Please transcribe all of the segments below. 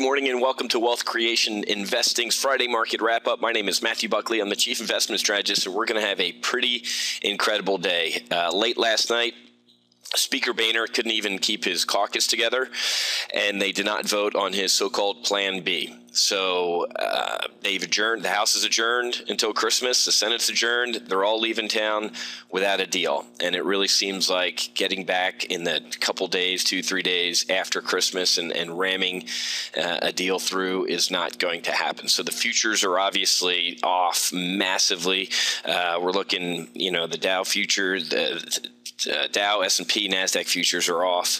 morning and welcome to Wealth Creation Investing's Friday Market Wrap-Up. My name is Matthew Buckley. I'm the Chief Investment Strategist, and we're going to have a pretty incredible day. Late last night, Speaker Boehner couldn't even keep his caucus together, and they did not vote on his so-called Plan B. So they've adjourned. The House is adjourned until Christmas. The Senate's adjourned. They're all leaving town without a deal. And it really seems like getting back in the couple days, 2-3 days after Christmas and ramming a deal through is not going to happen. So the futures are obviously off massively. We're looking, the Dow futures, the Dow, S&P, NASDAQ futures are off,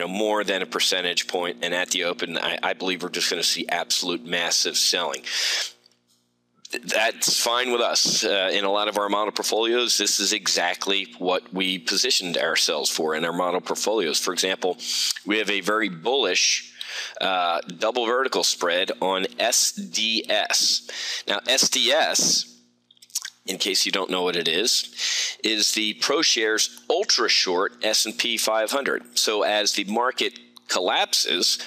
more than a percentage point. And at the open, I believe we're just going to see absolute massive selling. That's fine with us. In a lot of our model portfolios, this is exactly what we positioned ourselves for in our model portfolios. For example, we have a very bullish double vertical spread on SDS. Now, SDS, in case you don't know what it is the ProShares Ultra Short S&P 500. So as the market collapses,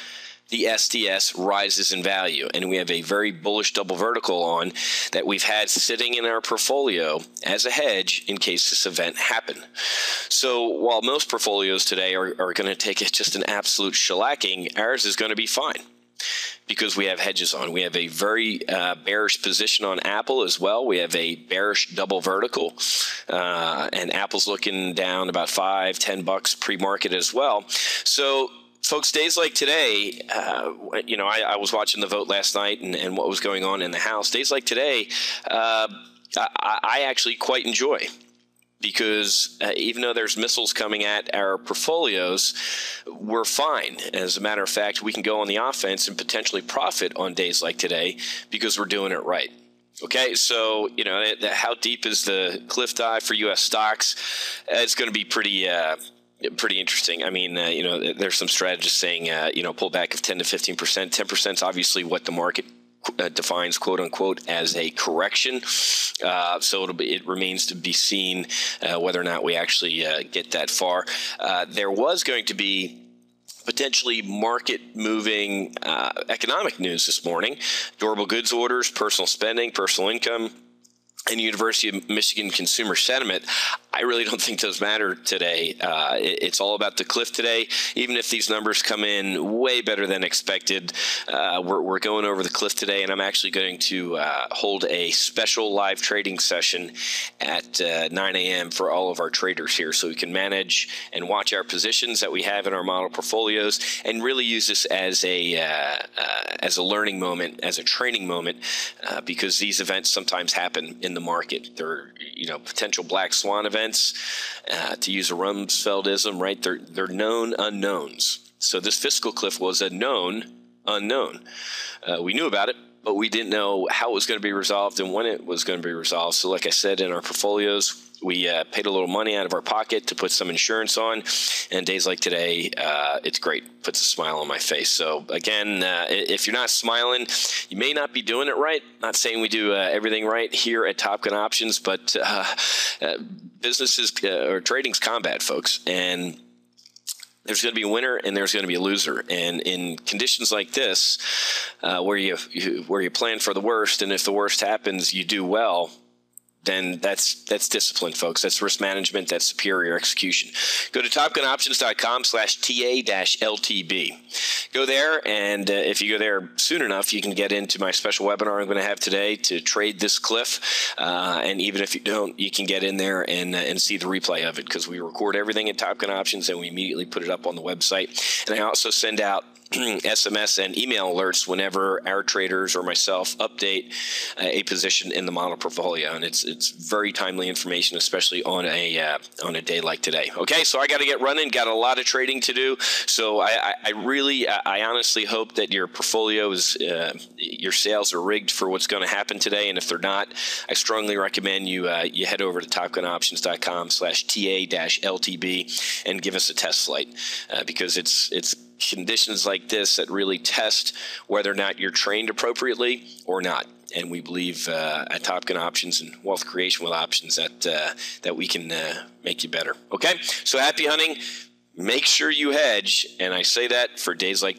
the SDS rises in value, and we have a very bullish double vertical on that we've had sitting in our portfolio as a hedge in case this event happened. So while most portfolios today are going to take just an absolute shellacking, ours is going to be fine, because we have hedges on. We have a very bearish position on Apple as well. We have a bearish double vertical, and Apple's looking down about $5-10 pre-market as well. So, folks, days like today, I was watching the vote last night and what was going on in the House. Days like today, I actually quite enjoy. Because even though there's missiles coming at our portfolios, we're fine. As a matter of fact, we can go on the offense and potentially profit on days like today because we're doing it right. Okay, so, how deep is the cliff dive for U.S. stocks? It's going to be pretty interesting. I mean, there's some strategists saying, pullback of 10 to 15%. 10% is obviously what the market defines, quote unquote, as a correction. So it remains to be seen whether or not we actually get that far. There was going to be potentially market-moving economic news this morning. Durable goods orders, personal spending, personal income, and University of Michigan consumer sentiment. I really don't think those matter today. It's all about the cliff today. Even if these numbers come in way better than expected, we're going over the cliff today, and I'm actually going to hold a special live trading session at 9 a.m. for all of our traders here, so we can manage and watch our positions that we have in our model portfolios, and really use this as a learning moment, as a training moment, because these events sometimes happen in the market. They're potential black swan events. To use a Rumsfeldism, right? They're known unknowns. So this fiscal cliff was a known unknown. We knew about it, but we didn't know how it was going to be resolved and when it was going to be resolved. So like I said, in our portfolios, we paid a little money out of our pocket to put some insurance on, and days like today, it's great. Puts a smile on my face. So again, if you're not smiling, you may not be doing it right. Not saying we do everything right here at Top Gun Options, but businesses or trading's combat, folks, and there's going to be a winner and there's going to be a loser. And in conditions like this, where you plan for the worst, and if the worst happens, you do well, then that's discipline, folks. That's risk management. That's superior execution. Go to topgunoptions.com/TA-LTB. Go there, and if you go there soon enough, you can get into my special webinar I'm going to have today to trade this cliff. And even if you don't, you can get in there and see the replay of it, because we record everything at Top Gun Options and we immediately put it up on the website. And I also send out SMS and email alerts whenever our traders or myself update a position in the model portfolio, and it's very timely information, especially on a day like today. Okay, so I got to get running. Got a lot of trading to do. So I honestly hope that your portfolio is your sales are rigged for what's going to happen today, and if they're not, I strongly recommend you head over to topgunoptions.com/TA-LTB and give us a test flight, because it's conditions like this that really test whether or not you're trained appropriately or not. And we believe at Top Gun Options and Wealth Creation with Options that we can make you better. Okay, so happy hunting. Make sure you hedge, and I say that for days like